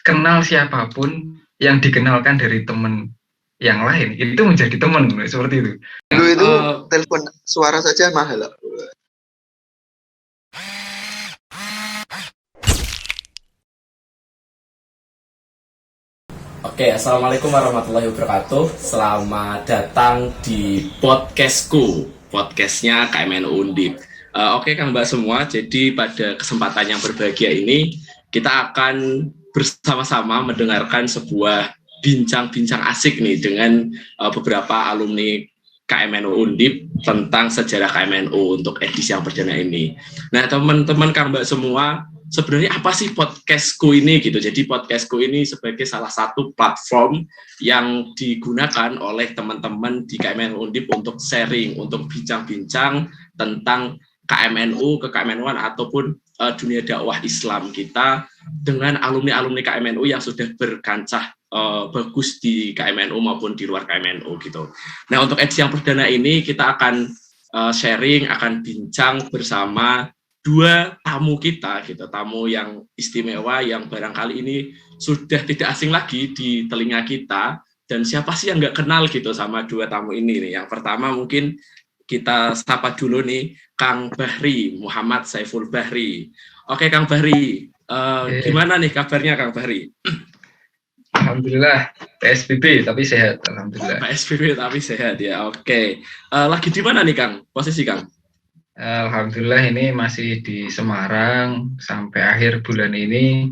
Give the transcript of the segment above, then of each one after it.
kenal siapapun yang dikenalkan dari teman yang lain itu menjadi teman, seperti itu. Dulu itu telepon suara saja mahal. Oke, assalamualaikum warahmatullahi wabarakatuh. Selamat datang di podcastku, podcastnya KMNU Undip. Oke, Kang Mbak semua. Jadi pada kesempatan yang berbahagia ini kita akan bersama-sama mendengarkan sebuah bincang-bincang asik nih dengan beberapa alumni KMNU Undip tentang sejarah KMNU untuk edisi yang perdana ini. Nah, teman-teman Kang Mbak semua, sebenarnya apa sih podcastku ini gitu? Jadi podcastku ini sebagai salah satu platform yang digunakan oleh teman-teman di KMNU Undip untuk sharing, untuk bincang-bincang tentang KMNU, ke-KMNU-an ataupun dunia dakwah Islam kita dengan alumni-alumni KMNU yang sudah berkancah bagus di KMNU maupun di luar KMNU gitu. Nah, untuk edisi yang perdana ini kita akan sharing, akan bincang bersama dua tamu kita gitu, tamu yang istimewa yang barangkali ini sudah tidak asing lagi di telinga kita. Dan siapa sih yang nggak kenal gitu sama dua tamu ini nih? Yang pertama mungkin kita sapa dulu nih Kang Bahri, Muhammad Saiful Bahri. Oke Kang Bahri, gimana nih kabarnya Kang Bahri? Alhamdulillah, PSBB tapi sehat, alhamdulillah. PSBB tapi sehat ya, oke. Lagi di mana nih Kang, posisi Kang? Alhamdulillah ini masih di Semarang, sampai akhir bulan ini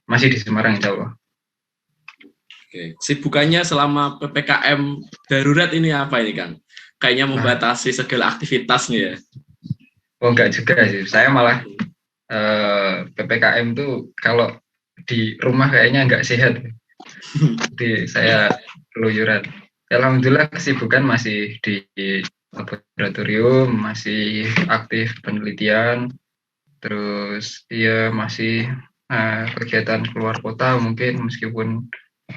masih di Semarang insya Allah. Oke, sibukannya selama PPKM darurat ini apa ini Kang? Kayaknya membatasi segala aktivitasnya ya? Oh enggak juga sih, saya malah PPKM tuh kalau di rumah kayaknya enggak sehat. Jadi saya keluyuran. Alhamdulillah kesibukan masih di laboratorium, masih aktif penelitian, terus ya masih kegiatan keluar kota mungkin meskipun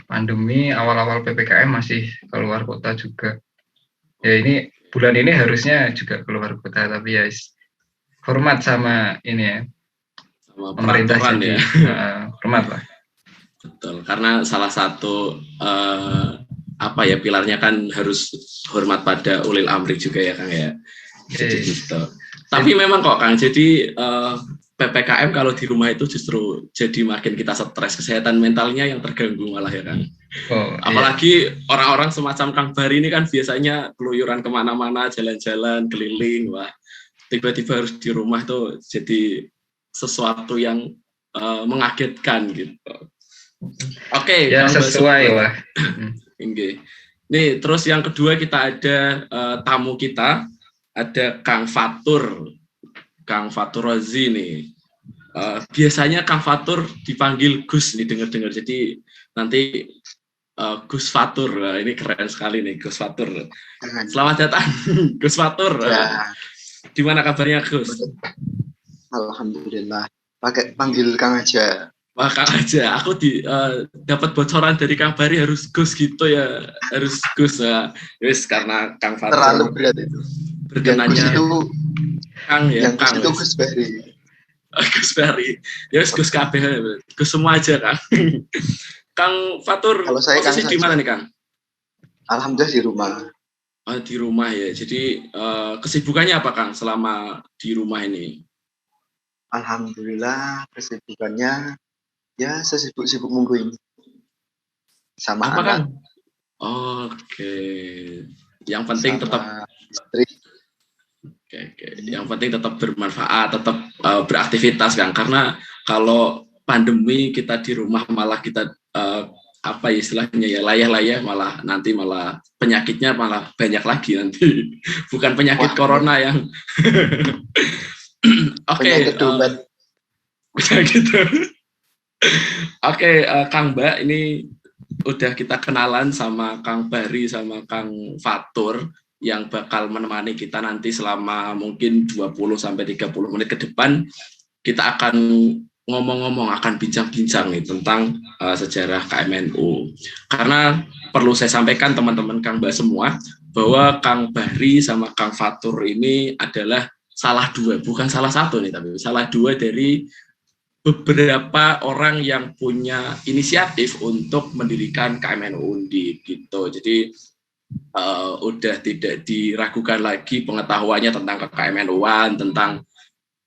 pandemi, awal-awal PPKM masih keluar kota juga. Ya ini bulan ini harusnya juga keluar kota, tapi ya hormat sama ini ya, sama pemerintah jadi ya. hormat lah. Betul, karena salah satu pilarnya kan harus hormat pada ulil amri juga ya Kang ya. Jadi gitu. Tapi memang kok Kang, jadi PPKM kalau di rumah itu justru jadi makin kita stres, kesehatan mentalnya yang terganggu malah ya Kang. Apalagi orang-orang semacam Kang Bahri ini kan biasanya keluyuran kemana-mana, jalan-jalan, keliling, wah tiba-tiba harus di rumah tuh jadi sesuatu yang mengagetkan gitu. Oke, ya sesuai lah. Nih, terus yang kedua kita ada tamu kita, ada Kang Fatur Razi nih. Biasanya Kang Fatur dipanggil Gus nih, dengar-dengar. Jadi nanti Gus Fatur, ini keren sekali nih Gus Fatur. Selamat datang Gus Fatur. Ya. Gimana kabarnya Gus? Alhamdulillah. Pakai panggil Kang aja. Wah Kang aja, aku dapat bocoran dari Kang Bahri harus Gus gitu ya, harus Gus ya. Yes, karena Kang Fatur terlalu berat itu. Berkenanya itu Kang ya, yang Kang. Itu Gus Bahri. Gus Bahri. Ya Gus KB, Gus semua aja Kang. Kang Fatur, kalau saya posisi di mana nih Kang? Alhamdulillah di rumah. Di rumah ya. Jadi kesibukannya apa Kang selama di rumah ini? Alhamdulillah kesibukannya ya sesibuk-sibuk minggu ini sama apa, anak. Kang? Oke. Yang penting sama tetap istri. Oke. Yang penting tetap bermanfaat, tetap beraktivitas Kang. Karena kalau pandemi kita di rumah malah kita istilahnya ya layah-layah, malah penyakitnya malah banyak lagi nanti. Bukan penyakit corona yang Penyakit dompet. Oke, Kang Mbak, ini udah kita kenalan sama Kang Bahri sama Kang Fatur yang bakal menemani kita nanti selama mungkin 20-30 menit ke depan. Kita akan ngomong-ngomong, akan bincang-bincang nih tentang sejarah KMNU. Karena perlu saya sampaikan teman-teman Kang Mbak semua, bahwa Kang Bahri sama Kang Fatur ini adalah bukan salah satu nih, tapi salah dua dari beberapa orang yang punya inisiatif untuk mendirikan KMNU Undip gitu. Jadi udah tidak diragukan lagi pengetahuannya tentang KMNU-an, tentang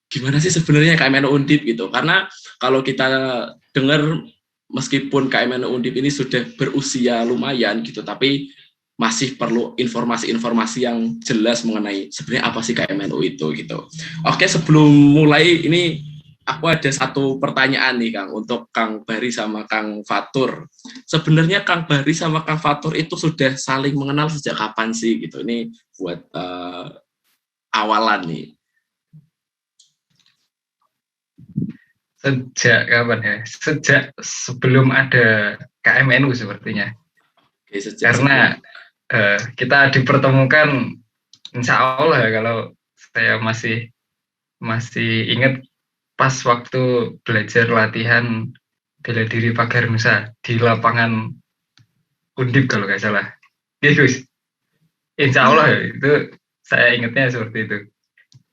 gimana sih sebenarnya KMNU Undip gitu. Karena kalau kita dengar meskipun KMNU Undip ini sudah berusia lumayan gitu, tapi masih perlu informasi-informasi yang jelas mengenai sebenarnya apa sih KMNU itu gitu. Oke, sebelum mulai ini aku ada satu pertanyaan nih Kang untuk Kang Bari sama Kang Fatur. Sebenarnya Kang Bari sama Kang Fatur itu sudah saling mengenal sejak kapan sih gitu? Ini buat awalan nih. Sejak kapan ya? Sejak sebelum ada KMNU sepertinya. Oke, sejak Karena kita dipertemukan, insya Allah ya, kalau saya masih ingat pas waktu belajar latihan bela diri pagar Nusa di lapangan Undip kalau nggak salah. Ya Gus, insya Allah ya, itu saya ingatnya seperti itu.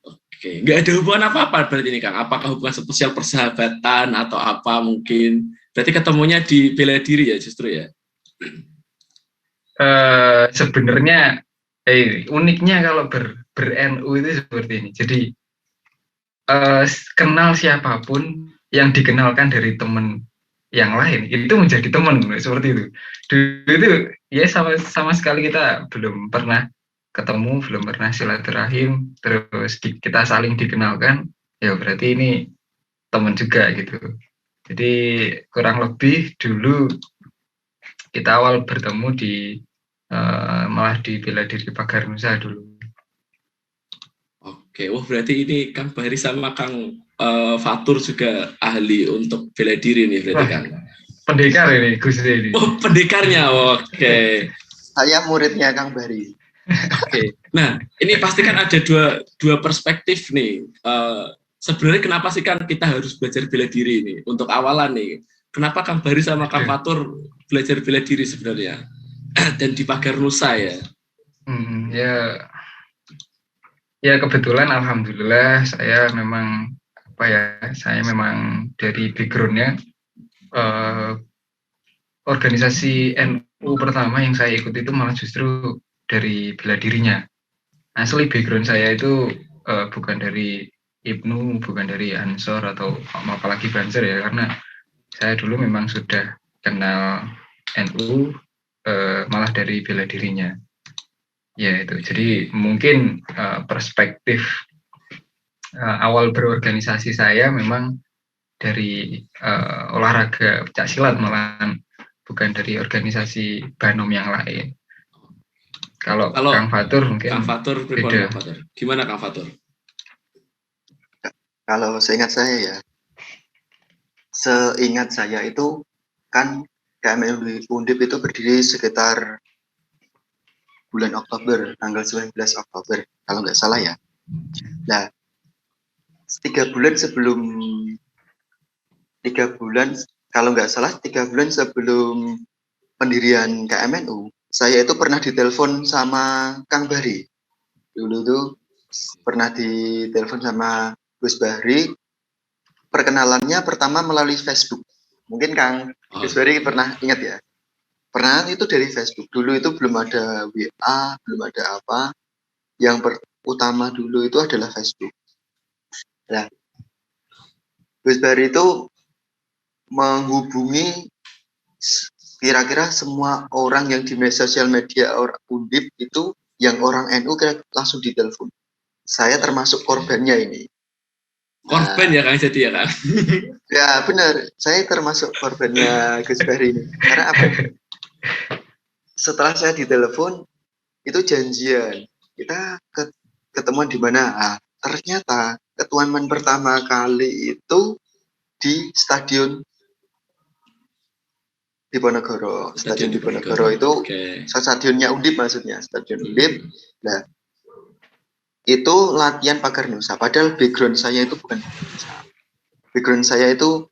Oke, nggak ada hubungan apa-apa berarti ini Kang. Apakah hubungan sosial persahabatan atau apa mungkin? Berarti ketemunya di bela diri ya justru ya? Sebenarnya uniknya kalau ber-NU itu seperti ini. Jadi kenal siapapun yang dikenalkan dari teman yang lain itu menjadi teman seperti itu. Dulu itu ya sama sekali kita belum pernah ketemu, belum pernah silaturahim, terus kita saling dikenalkan, ya berarti ini teman juga gitu. Jadi kurang lebih dulu kita awal bertemu di malah di bela diri pagar Nusa dulu. Oke, wah berarti ini Kang Bari sama Kang Fatur juga ahli untuk bela diri nih berarti Kang. Pendekar ini Gus ini. Oh, pendekarnya, oke. Saya muridnya Kang Bari. Oke. Nah, ini pasti kan ada dua perspektif nih. Sebenarnya kenapa sih kan kita harus belajar bela diri ini? Untuk awalan nih, kenapa Kang Bari sama Kang Fatur belajar bela diri sebenarnya? Dan di Pagar Nusa ya? Ya kebetulan alhamdulillah saya memang saya memang dari backgroundnya organisasi NU pertama yang saya ikut itu malah justru dari bela dirinya. Asli background saya itu bukan dari Ibnu, bukan dari Ansor atau apalagi Banser ya, karena saya dulu memang sudah kenal NU malah dari bela dirinya. Ya itu, jadi mungkin perspektif awal berorganisasi saya memang dari olahraga pencaksilat malah bukan dari organisasi Banom yang lain. Kalau Kang Fatur mungkin Kang Fatur beda. Kang Fatur. Gimana Kang Fatur? Kalau seingat saya itu kan KMNU Undip itu berdiri sekitar bulan Oktober, tanggal 19 Oktober, kalau nggak salah ya. Nah, 3 bulan sebelum pendirian KMNU, saya itu pernah ditelepon sama Kang Bari. Dulu tuh pernah ditelepon sama Gus Bari. Perkenalannya pertama melalui Facebook. Mungkin Kang Gus Bari pernah ingat ya? Pernah itu dari Facebook. Dulu itu belum ada WA, belum ada apa. Yang utama dulu itu adalah Facebook. Nah, Gus Bari itu menghubungi kira-kira semua orang yang di sosial media orang Undip itu, yang orang NU langsung ditelepon. Saya termasuk korbannya ini. Korban ya Kang jadi ya Kang? Ya benar, saya termasuk korbannya Gus Bari ini. Karena apa? Setelah saya ditelepon, itu janjian. Kita ketemuan di mana? Nah, ternyata ketemuan pertama kali itu di Stadion Diponegoro. Stadion Diponegoro itu stadionnya Undip maksudnya, Stadion Undip. Nah, itu latihan pagar Nusa. Padahal background saya itu bukan Nusa. Background saya itu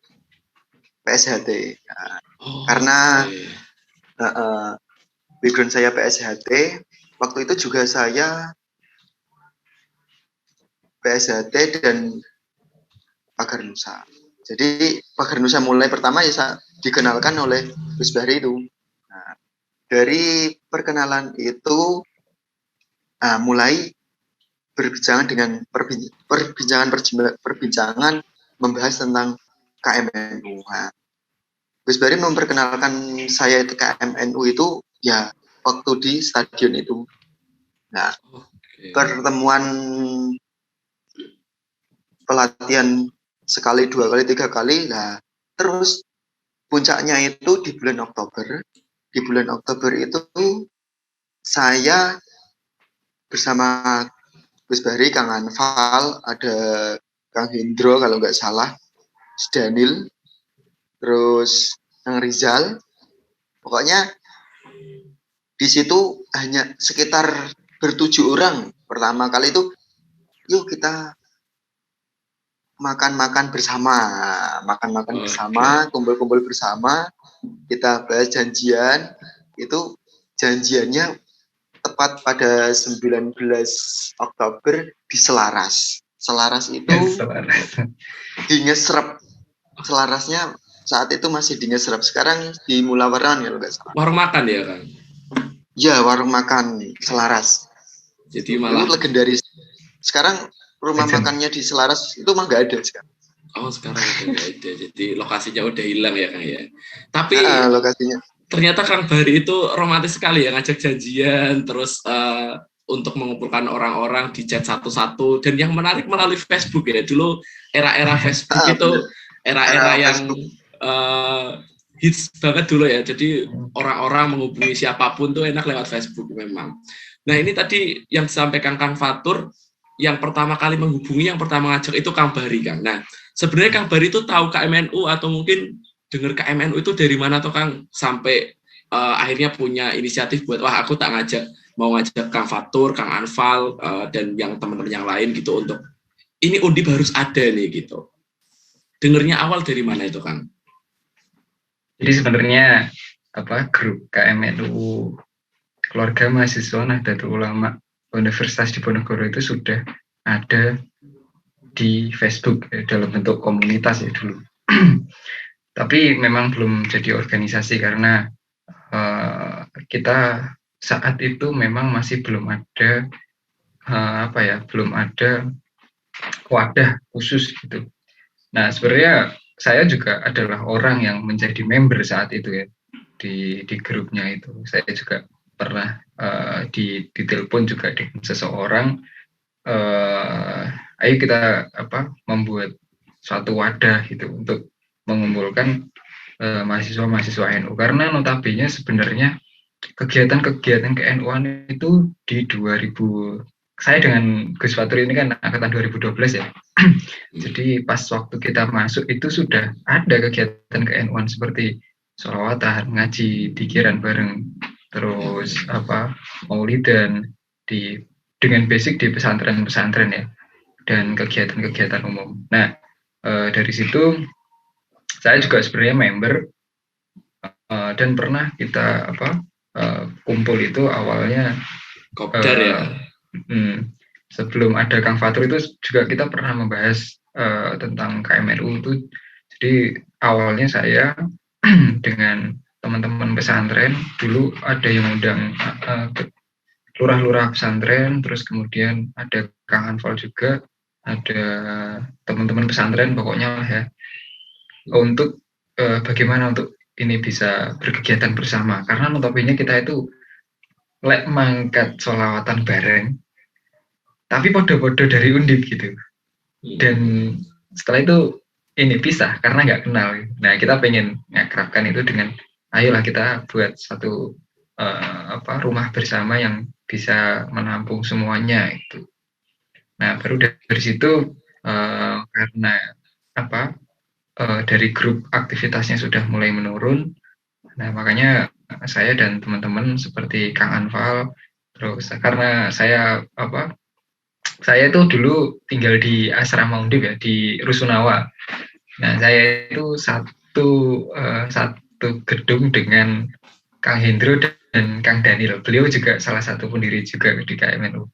PSHT. Nah, karena background saya PSHT, waktu itu juga saya PSHT dan pagar Nusa. Jadi Pagar Nusa mulai pertama ya dikenalkan oleh Gus Bahri itu. Nah, dari perkenalan itu mulai perbincangan dengan perbincangan membahas tentang KMNU. Nah, Gus Bahri memperkenalkan saya ke KMNU itu ya waktu di stadion itu. Nah, pertemuan pelatihan sekali, 2 kali, 3 kali. Nah, terus puncaknya itu di bulan Oktober. Di bulan Oktober itu saya bersama Gus Bahri, Kang Anfal, ada Kang Hendro kalau nggak salah, Daniel, terus Kang Rizal. Pokoknya di situ hanya sekitar 7 orang. Pertama kali itu, yuk kita makan-makan bersama, bersama, kumpul-kumpul bersama, kita bahas janjian. Itu janjiannya tepat pada 19 Oktober di Selaras. Selaras itu di Ngesrep. Selarasnya saat itu masih di Ngesrep. Sekarang di Mulawaran kalau nggak salah. Warung makan ya, Kang? Ya, warung makan Selaras. Jadi malah itu legendaris. Sekarang rumah makannya di Selaras itu mah nggak ada sekarang. Oh, sekarang udah nggak ada. Jadi lokasinya udah hilang ya, Kang ya. Tapi lokasinya. Ternyata Kang Bahri itu romantis sekali ya, ngajak janjian, terus untuk mengumpulkan orang-orang di chat satu-satu. Dan yang menarik melalui Facebook ya, dulu era-era Facebook itu era-era yang hits banget dulu ya. Jadi orang-orang menghubungi siapapun tuh enak lewat Facebook memang. Nah ini tadi yang disampaikan Kang Fatur, yang pertama kali menghubungi, yang pertama ngajak itu Kang Bahri, Kang. Nah sebenarnya Kang Bahri itu tahu KMNU atau mungkin dengar KMNU itu dari mana tuh Kang, sampai akhirnya punya inisiatif buat wah aku tak mau ngajak Kang Fatur, Kang Anfal dan yang teman-teman yang lain gitu untuk ini Undip harus ada nih gitu. Dengernya awal dari mana itu Kang? Jadi sebenarnya grup KMNU Keluarga Mahasiswa Nahdlatul Ulama Universitas Diponegoro itu sudah ada di Facebook dalam bentuk komunitas ya dulu. Tapi memang belum jadi organisasi karena kita saat itu memang masih belum ada belum ada wadah khusus gitu. Nah sebenarnya saya juga adalah orang yang menjadi member saat itu ya di grupnya itu. Saya juga pernah ditelepon juga dengan seseorang, ayo kita membuat suatu wadah gitu untuk mengumpulkan mahasiswa-mahasiswa NU, karena notabene sebenarnya kegiatan-kegiatan ke-NU-an itu di 2000, saya dengan Gus Fatur ini kan angkatan 2012 ya. Jadi pas waktu kita masuk itu sudah ada kegiatan ke-NU-an seperti sholawatan, ngaji, dikiran bareng, terus maulidan dengan basic di pesantren-pesantren ya, dan kegiatan-kegiatan umum. Nah dari situ saya juga sebenarnya member dan pernah kita kumpul itu awalnya Kopdar ya. Sebelum ada Kang Fatur itu juga kita pernah membahas tentang KMNU itu. Jadi awalnya saya dengan teman-teman pesantren, dulu ada yang undang lurah-lurah pesantren, terus kemudian ada Kang Anfal juga, ada teman-teman pesantren pokoknya lah ya, untuk bagaimana untuk ini bisa berkegiatan bersama, karena notabene kita itu lek mangkat sholawatan bareng tapi podo-podo dari Undip gitu, dan setelah itu ini pisah karena nggak kenal. Nah kita pengen ngakrabkan itu dengan ayolah kita buat satu rumah bersama yang bisa menampung semuanya itu. Nah baru dari situ karena dari grup aktivitasnya sudah mulai menurun, nah makanya saya dan teman-teman seperti Kang Anfal, terus karena saya itu dulu tinggal di asrama Undip ya, di Rusunawa. Nah saya itu satu gedung dengan Kang Hendro dan Kang Daniel. Beliau juga salah satu pendiri juga di KMNU.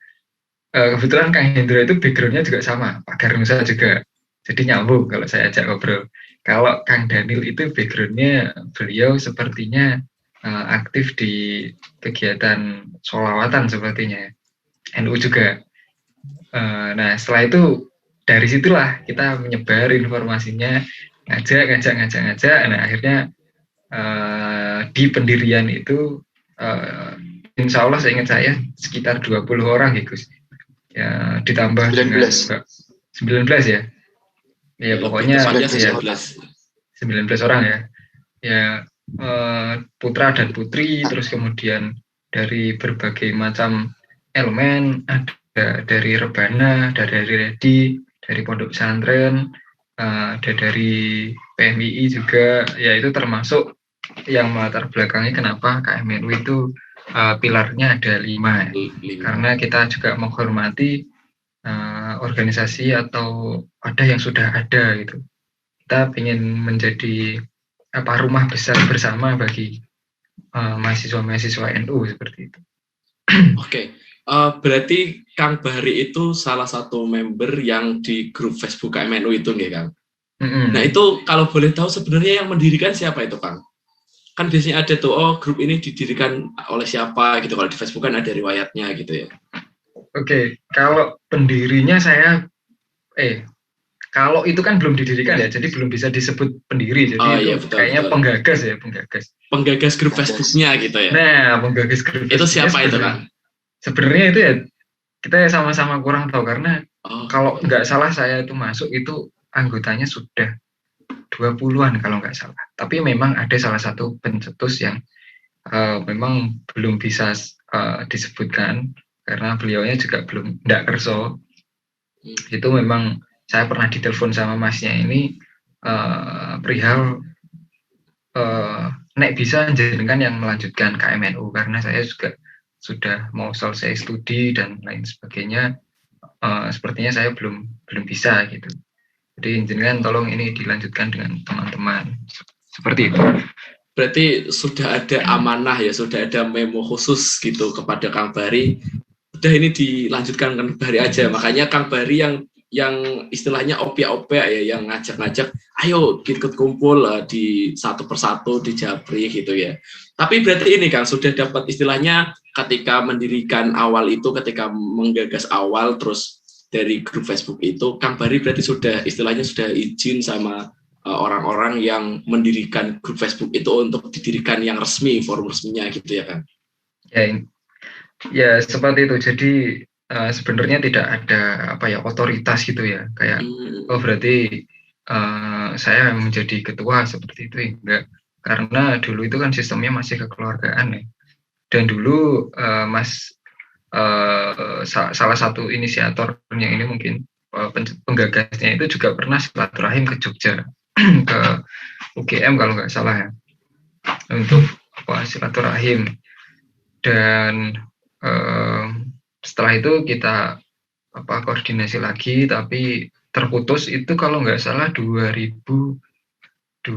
Kebetulan Kang Hendro itu background-nya juga sama, Pagar Nusa juga. Jadi nyambung kalau saya ajak ngobrol. Kalau Kang Daniel itu background-nya beliau sepertinya aktif di kegiatan sholawatan sepertinya, NU juga. Nah setelah itu dari situlah kita menyebar informasinya, ngajak. Nah akhirnya di pendirian itu insya Allah seingat saya sekitar 20 orang ya Gus. Ya, ditambah 19. dengan 19 ya. Ya pokoknya ya, 19 orang ya. Ya putra dan putri, terus kemudian dari berbagai macam elemen, ada dari rebana, dari redi, dari pondok pesantren, ada dari PMII juga. Ya itu termasuk yang melatar belakangnya kenapa KMNU itu pilarnya ada 5. Karena kita juga menghormati organisasi atau ada yang sudah ada gitu. Kita ingin menjadi rumah besar bersama bagi mahasiswa-mahasiswa NU seperti itu. Oke. Berarti Kang Bahri itu salah satu member yang di grup Facebook KMNU itu nggak Kang? Nah itu kalau boleh tahu sebenarnya yang mendirikan siapa itu Kang? Kan biasanya ada tuh, grup ini didirikan oleh siapa gitu. Kalau di Facebook kan ada riwayatnya gitu ya. Oke, kalau pendirinya saya, kalau itu kan belum didirikan ya, jadi belum bisa disebut pendiri. Jadi itu iya, betul, kayaknya betul. Penggagas grup Facebooknya gitu ya. Nah, penggagas grup itu siapa itu Kang? Sebenarnya itu ya kita sama-sama kurang tahu karena kalau nggak salah saya itu masuk itu anggotanya sudah 20-an kalau nggak salah. Tapi memang ada salah satu pencetus yang memang belum bisa disebutkan karena beliaunya juga belum nggak kerso. Itu memang saya pernah ditelepon sama masnya ini perihal nek bisa jenengan yang melanjutkan KMNU karena saya juga sudah mau selesai studi dan lain sebagainya. Sepertinya saya belum bisa gitu. Jadi jenengan tolong ini dilanjutkan dengan teman-teman seperti itu. Berarti sudah ada amanah ya, sudah ada memo khusus gitu kepada Kang Bahri. Udah ini dilanjutkan Kang Bahri aja. Makanya Kang Bahri yang istilahnya opia-opia ya, yang ngajak-ngajak, ayo ikut kumpul di satu persatu di Japri gitu ya. Tapi berarti ini Kang sudah dapat istilahnya ketika mendirikan awal itu, ketika menggagas awal terus dari grup Facebook itu, Kang Bahri berarti sudah istilahnya sudah izin sama orang-orang yang mendirikan grup Facebook itu untuk didirikan yang resmi, forum resminya gitu ya Kang? Ya seperti itu. Jadi sebenarnya tidak ada otoritas gitu ya. Kayak berarti saya menjadi ketua seperti itu enggak. Karena dulu itu kan sistemnya masih kekeluargaan ya. Dan dulu salah satu inisiatornya ini mungkin penggagasnya itu juga pernah silaturahim ke Jogja ke UGM kalau nggak salah ya untuk silaturahim. Dan setelah itu kita koordinasi lagi tapi terputus itu kalau nggak salah 2013.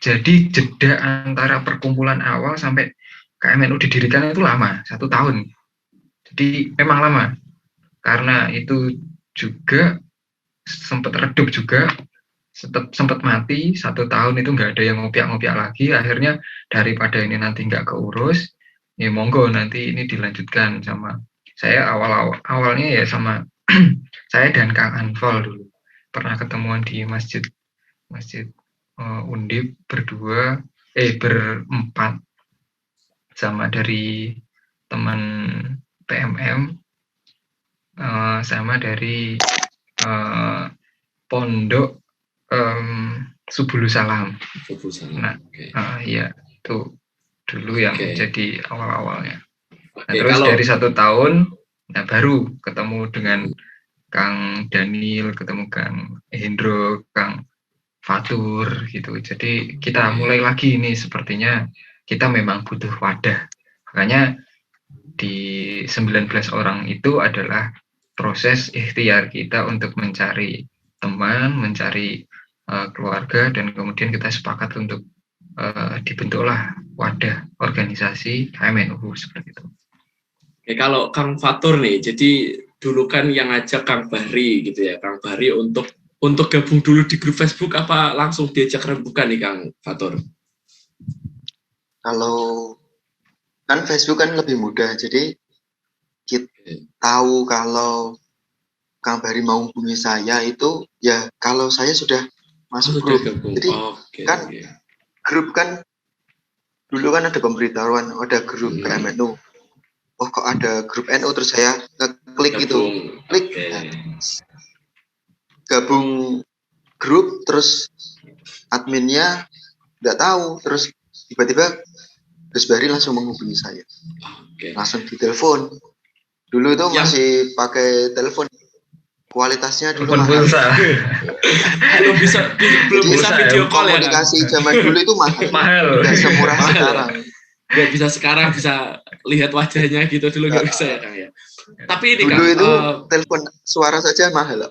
Jadi jeda antara perkumpulan awal sampai KMNU didirikan itu lama, 1 tahun. Jadi memang lama. Karena itu juga sempat redup juga, sempat mati 1 tahun itu nggak ada yang ngopiak-ngopiak lagi. Akhirnya daripada ini nanti nggak keurus, ya monggo nanti ini dilanjutkan sama saya. Awalnya ya sama saya dan Kang Anfal dulu pernah ketemuan di masjid Undip berempat sama dari teman PMM sama dari pondok Subulu Salam. Nah, ya itu dulu yang jadi awal-awalnya. Nah, terus dari 1 tahun, nah baru ketemu dengan Kang Daniel, ketemu Kang Hendro, Kang Fatur gitu. Jadi kita mulai lagi ini sepertinya kita memang butuh wadah. Makanya di 19 orang itu adalah proses ikhtiar kita untuk mencari teman, mencari keluarga, dan kemudian kita sepakat untuk dibentuklah wadah organisasi KMNU seperti itu. Oke, kalau Kang Fatur nih, jadi dulu kan yang ngajak Kang Bahri gitu ya, Kang Bahri untuk untuk gabung dulu di grup Facebook apa langsung diajak rembukan nih Kang Fatur? Kalau kan Facebook kan lebih mudah, jadi kita tahu kalau Kang Bari mau hubungi saya itu ya kalau saya sudah masuk grup. Jadi kan grup kan dulu kan ada pemberitahuan, ada grup KMNU. Oh kok ada grup NU, terus saya ngeklik itu, klik gabung grup, terus adminnya nggak tahu, terus tiba-tiba Gus Bari langsung menghubungi saya, langsung ditelepon. Dulu itu masih pakai telepon, kualitasnya dulu mahal. belum bisa video call ya. Komunikasi zaman dulu itu mahal. Nggak semurah sekarang. Nggak bisa sekarang bisa lihat wajahnya gitu, dulu nggak bisa ya Kang ya. Tapi ini dulu itu telepon suara saja mahal.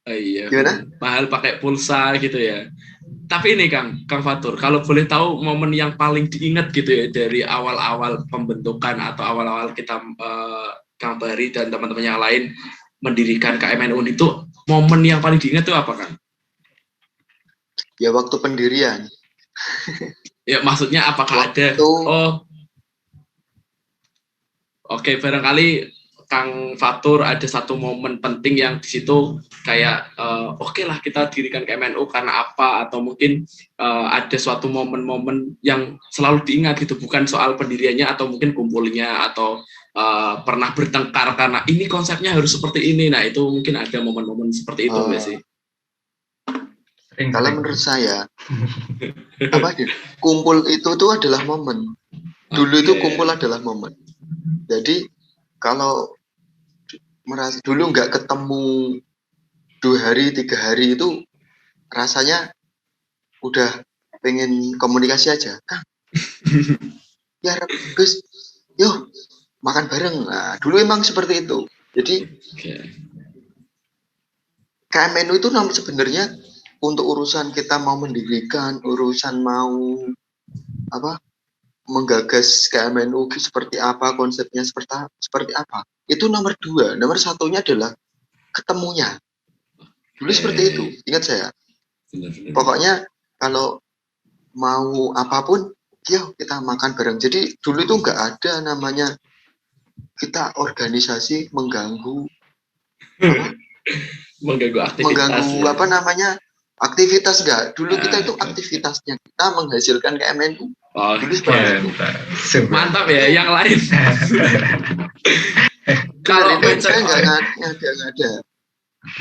Iya. Gimana? Mahal pakai pulsa gitu ya. Tapi ini Kang Fatur, kalau boleh tahu momen yang paling diingat gitu ya dari awal-awal pembentukan atau awal-awal kita Kang Bari dan teman-teman yang lain mendirikan KMNU itu, momen yang paling diingat itu apa Kang? Ya waktu pendirian. Ya maksudnya apakah ada Oke, barangkali Kang Fatur ada satu momen penting yang di situ kayak oke lah kita dirikan KMNU karena apa, atau mungkin ada suatu momen-momen yang selalu diingat gitu, bukan soal pendiriannya atau mungkin kumpulnya atau pernah bertengkar karena ini konsepnya harus seperti ini. Nah itu mungkin ada momen-momen seperti itu nggak sih? Kalau menurut saya kumpul itu tuh adalah momen. Dulu itu kumpul adalah momen. Jadi kalau merasa dulu nggak ketemu 2 hari 3 hari itu rasanya udah pengen komunikasi aja, Kang. Ya Gus, yuk makan bareng. Nah, dulu emang seperti itu. Jadi KMNU itu sebenarnya untuk urusan kita mau mendirikan, urusan mau menggagas KMNU seperti apa, konsepnya seperti apa, itu nomor 2. Nomor 1-nya adalah ketemunya. Dulu seperti itu, ingat saya. Pokoknya kalau mau apapun, yuk kita makan bareng. Jadi dulu itu nggak ada namanya kita organisasi mengganggu aktivitas enggak. Dulu kita itu aktivitasnya kita menghasilkan KMNU. Dulu seperti itu. Mantap ya, yang lain. Kalau saya nggak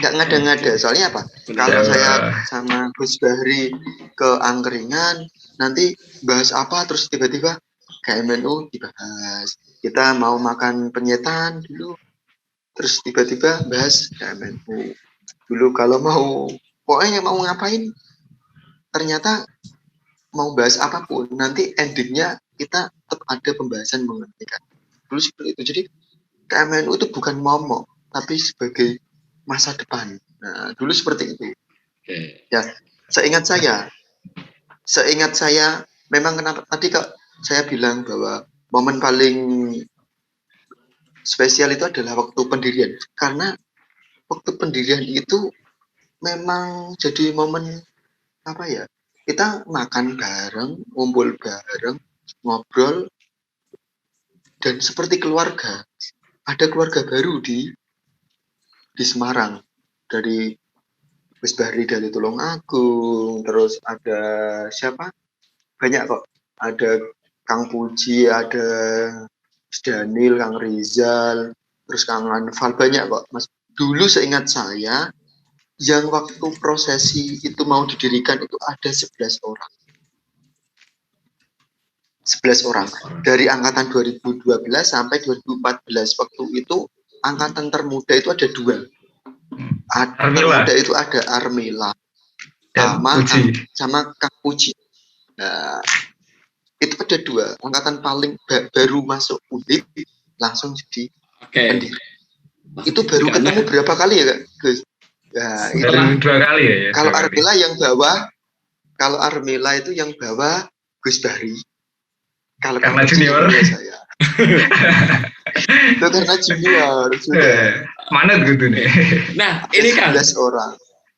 ngada-ngada. Soalnya apa? Kalau saya sama Gus Bahri ke angkringan, nanti bahas apa, terus tiba-tiba KMNU dibahas. Kita mau makan penyetan dulu, terus tiba-tiba bahas KMNU. Dulu kalau pokoknya mau ngapain, ternyata mau bahas apapun, nanti endingnya kita tetap ada pembahasan mengenai kan. Dulu seperti itu. Jadi KMNU itu bukan momok, tapi sebagai masa depan. Nah, dulu seperti itu. Ya, seingat saya, memang kenapa tadi kok saya bilang bahwa momen paling spesial itu adalah waktu pendirian. Karena waktu pendirian itu memang jadi momen kita makan bareng, ngumpul bareng, ngobrol, dan seperti keluarga. Ada keluarga baru di Semarang, dari Gus Bahri dari Tulungagung, terus ada siapa? Banyak kok. Ada Kang Puji, ada Daniel, Kang Rizal, terus Kang Anfal, banyak kok Mas. Dulu seingat saya, yang waktu prosesi itu mau didirikan itu ada 11 orang. 11 orang. Dari angkatan 2012 sampai 2014. Waktu itu angkatan termuda itu ada 2. Termuda itu ada Armila sama Kang Puji. Nah, itu ada 2. Angkatan paling baru masuk Undip langsung jadi pendiri. Itu baru ketemu berapa kali ya, Gus? Nah, itu 2 kali ya. Kalau Armila itu yang bawa Gus Bahri. Karena junior saya. Itu karena junior sudah. Mana gitu nih. Nah, ini kan 11 orang.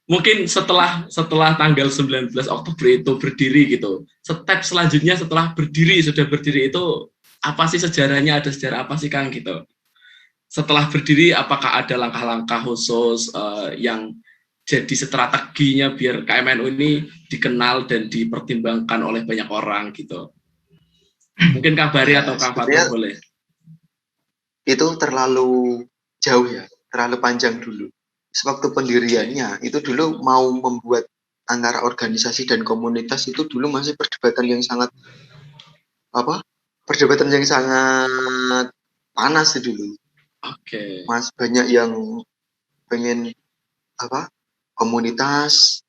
mungkin setelah tanggal 19 Oktober itu berdiri gitu, step selanjutnya setelah sudah berdiri itu apa sih sejarahnya, ada sejarah apa sih Kang gitu? Setelah berdiri apakah ada langkah-langkah khusus yang jadi strateginya biar KMNU ini dikenal dan dipertimbangkan oleh banyak orang gitu? Mungkin Kang Bari atau Kang Fatur boleh. Itu terlalu jauh ya, terlalu panjang dulu. Sewaktu pendiriannya itu dulu mau membuat antara organisasi dan komunitas itu dulu masih perdebatan yang sangat panas sih dulu. Oke. Mas banyak yang pengen komunitas,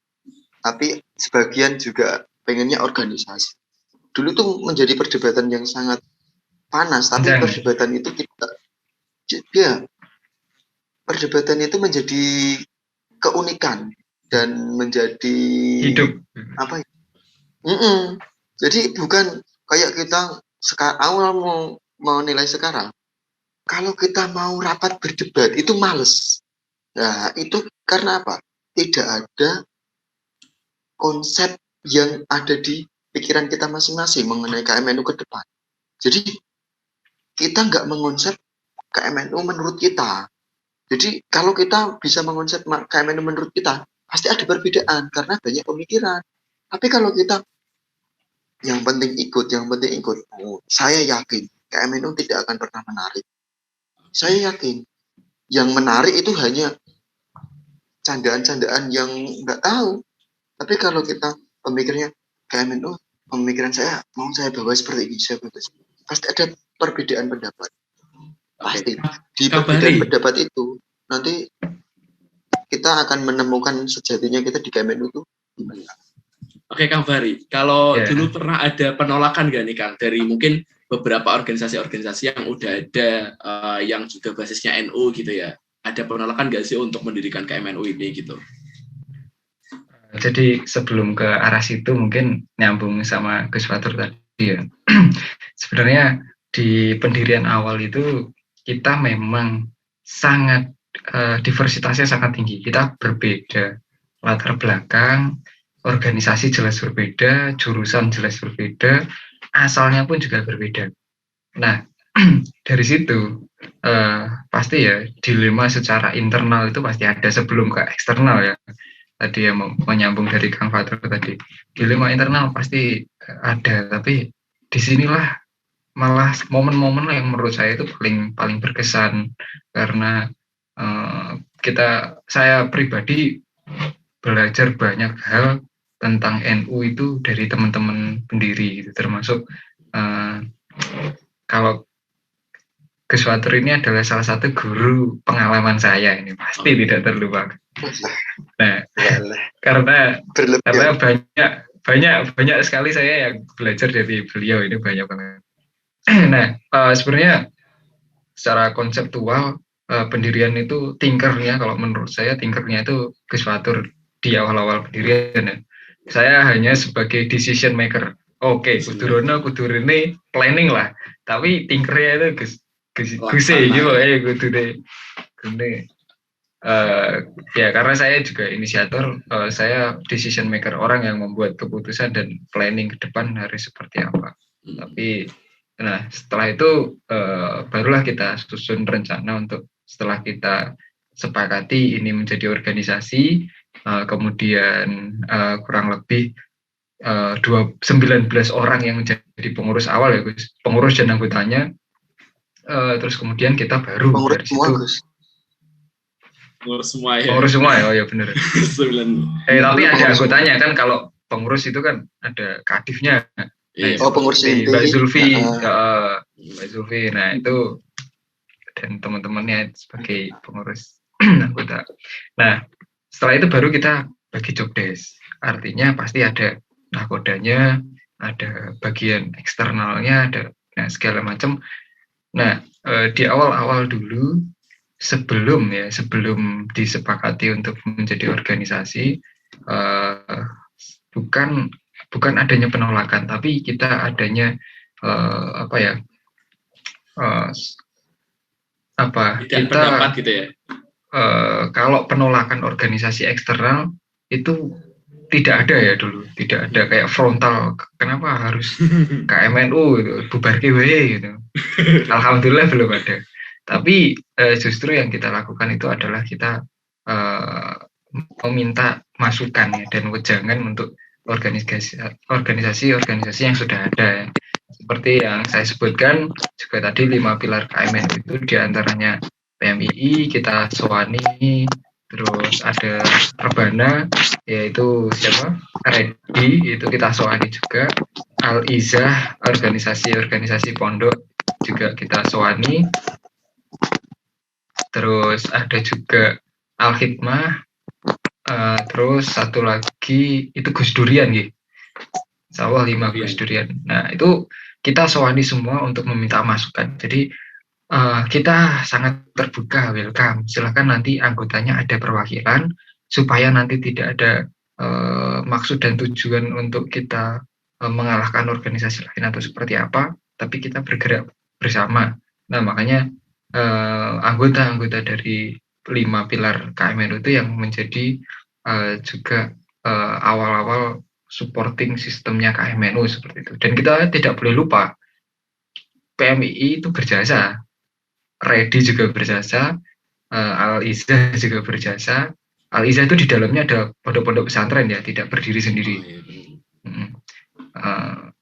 tapi sebagian juga pengennya organisasi. Dulu tuh menjadi perdebatan yang sangat panas, tapi perdebatan itu perdebatan itu menjadi keunikan dan menjadi hidup. Jadi bukan kayak kita awal mau nilai sekarang. Kalau kita mau rapat berdebat itu males. Nah itu karena apa? Tidak ada konsep yang ada di pikiran kita masing-masing mengenai KMNU ke depan. Jadi kita nggak mengonsep KMNU menurut kita. Jadi kalau kita bisa mengonsep KMNU menurut kita, pasti ada perbedaan karena banyak pemikiran. Tapi kalau kita yang penting ikut, saya yakin KMNU tidak akan pernah menarik. Saya yakin yang menarik itu hanya candaan-candaan yang nggak tahu. Tapi kalau kita pemikirnya KMNU, pemikiran saya mau saya bawa seperti ini, pasti ada perbedaan pendapat. Pasti di perbedaan pendapat itu nanti kita akan menemukan sejatinya kita di KMNU itu gimana. Oke Kang Bari, kalau dulu pernah ada penolakan nggak nih Kang dari mungkin beberapa organisasi-organisasi yang udah ada yang juga basisnya NU gitu ya, ada penolakan nggak sih untuk mendirikan KMNU ini gitu? Jadi sebelum ke arah situ mungkin nyambung sama Gus Fatur tadi ya. Sebenarnya di pendirian awal itu kita memang sangat diversitasnya sangat tinggi. Kita berbeda latar belakang, organisasi jelas berbeda, jurusan jelas berbeda, asalnya pun juga berbeda. Nah, dari situ pasti ya dilema secara internal itu pasti ada sebelum ke eksternal ya. Tadi yang menyambung dari Kang Fatur tadi, dilema internal pasti ada, tapi disinilah malah momen-momen yang menurut saya itu paling berkesan karena saya pribadi belajar banyak hal tentang NU itu dari teman-teman pendiri gitu, termasuk kalau Gus Fatur ini adalah salah satu guru pengalaman saya, ini pasti tidak terlupakan. Nah, karena banyak sekali saya yang belajar dari beliau, ini banyak banget. Nah, sebenarnya secara konseptual pendirian itu tinkernya, kalau menurut saya tinkernya itu Gus Fatur di awal-awal pendirian ya. Saya hanya sebagai decision maker. Oke, kudurono kudurene planning lah, tapi tinkernya itu Gus gitu ya, gede. Ya karena saya juga inisiator, saya decision maker, orang yang membuat keputusan dan planning ke depan harus seperti apa. Tapi nah setelah itu barulah kita susun rencana untuk setelah kita sepakati ini menjadi organisasi, kemudian kurang lebih 19 orang yang menjadi pengurus awal ya Gus, pengurus dan anggotanya, terus kemudian kita baru pengurus dari situ. Pengurus semua ya. Pengurus semua ya, oh ya benar. Tapi ada anggotanya kan, kalau pengurus itu kan ada kadifnya. Pengurus inti. Mbak Zulfi, Mbak Zulfi. Nah itu dan teman-temannya sebagai pengurus anggota. Nah setelah itu baru kita bagi job desk. Artinya pasti ada nakodanya, ada bagian eksternalnya, ada segala macam. Nah di awal-awal dulu sebelum disepakati untuk menjadi organisasi, bukan adanya penolakan, tapi kita adanya pendapat gitu ya. Kalau penolakan organisasi eksternal itu tidak ada ya dulu, tidak ada kayak frontal. Kenapa harus KMNU gitu, bubar KW gitu. Alhamdulillah belum ada. Tapi justru yang kita lakukan itu adalah kita meminta masukan ya, dan wejangan untuk organisasi yang sudah ada. Seperti yang saya sebutkan juga tadi 5 pilar KMNU itu diantaranya PMII, kita Sowani, terus ada Rebana, yaitu siapa? Redi, itu kita Sowani juga. Al-Izah, organisasi pondok juga kita Sowani. Terus ada juga Al-Hikmah, terus satu lagi itu Gus Durian gitu. Insya Allah 5 Gus Durian. Nah itu kita Sowani semua untuk meminta masukan. Jadi kita sangat terbuka, welcome. Silakan nanti anggotanya ada perwakilan supaya nanti tidak ada maksud dan tujuan untuk kita mengalahkan organisasi lain atau seperti apa, tapi kita bergerak bersama. Nah makanya anggota-anggota dari 5 pilar KMNU itu yang menjadi juga awal-awal supporting sistemnya KMNU seperti itu. Dan kita tidak boleh lupa PMII itu berjasa, Redi juga berjasa, Al-Izah juga berjasa. Al-Izah itu di dalamnya ada pondok-pondok pesantren ya, tidak berdiri sendiri.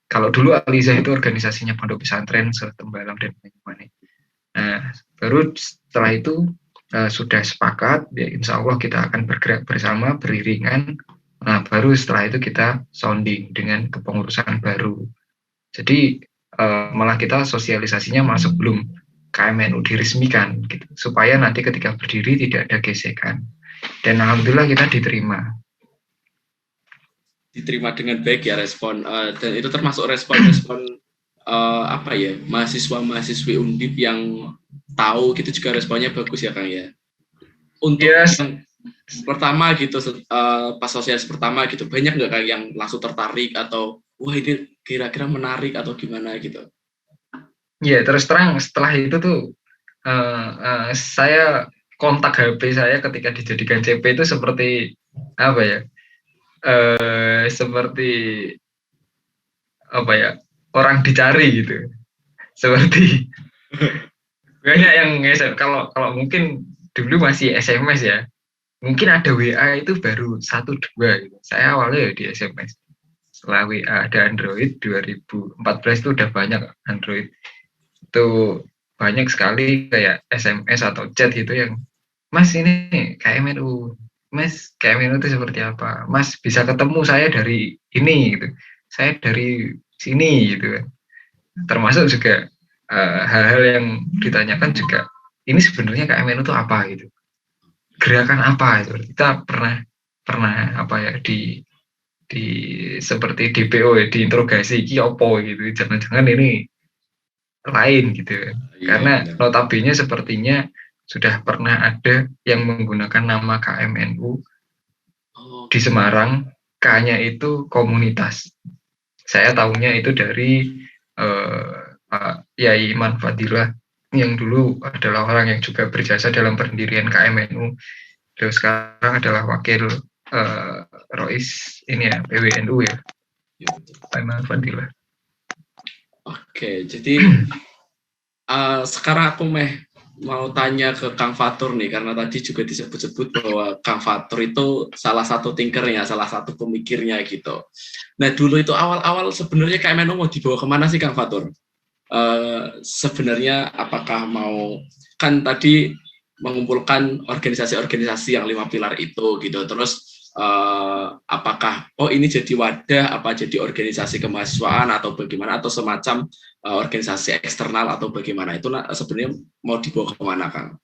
Kalau dulu Al-Izah itu organisasinya pondok pesantren Setembalang dan Banyuwangi. Nah, baru setelah itu sudah sepakat, ya insya Allah kita akan bergerak bersama, beriringan. Nah, baru setelah itu kita sounding dengan kepengurusan baru. Jadi malah kita sosialisasinya masuk belum KMNU diresmikan, gitu, supaya nanti ketika berdiri tidak ada gesekan. Dan alhamdulillah kita diterima dengan baik ya respon, dan itu termasuk respon apa ya, mahasiswa-mahasiswi Undip yang tahu gitu juga responnya bagus ya Kang ya. Untuk yang pertama gitu, pas sosialis pertama gitu, banyak nggak Kang yang langsung tertarik atau wah ini kira-kira menarik atau gimana gitu? Ya terus terang setelah itu tuh saya kontak HP saya ketika dijadikan CP itu seperti apa ya? Seperti apa ya? Orang dicari gitu. Seperti banyak yang kalau mungkin dulu masih SMS ya. Mungkin ada WA itu baru 1-2 gitu. Saya awalnya ya di SMS. Setelah WA ada Android 2014 itu udah banyak Android. Itu banyak sekali kayak SMS atau chat gitu yang Mas ini KMNU, Mas KMNU itu seperti apa, Mas bisa ketemu saya dari ini gitu, saya dari sini gitu kan. Termasuk juga hal-hal yang ditanyakan juga, ini sebenarnya KMNU itu apa gitu, gerakan apa itu. Kita pernah apa ya di seperti DPO ya, diinterogasi iki opo gitu, jangan-jangan ini lain gitu ya. Karena notabene sepertinya sudah pernah ada yang menggunakan nama KMNU di Semarang, K-nya itu komunitas. Saya tahunya itu dari Pak Yai Iman Fadilah yang dulu adalah orang yang juga berjasa dalam pendirian KMNU. Terus sekarang adalah wakil Rois ini ya, PWNU ya, Pak Iman Fadilah. Oke, jadi sekarang aku mau tanya ke Kang Fatur nih, karena tadi juga disebut-sebut bahwa Kang Fatur itu salah satu thinkernya, salah satu pemikirnya gitu. Nah dulu itu awal-awal sebenarnya KMNU mau dibawa kemana sih Kang Fatur? Sebenarnya apakah mau, kan tadi mengumpulkan organisasi-organisasi yang 5 pilar itu gitu, terus apakah ini jadi wadah, apa jadi organisasi kemahasiswaan atau bagaimana, atau semacam organisasi eksternal atau bagaimana, itu sebenarnya mau dibawa kemana Kang?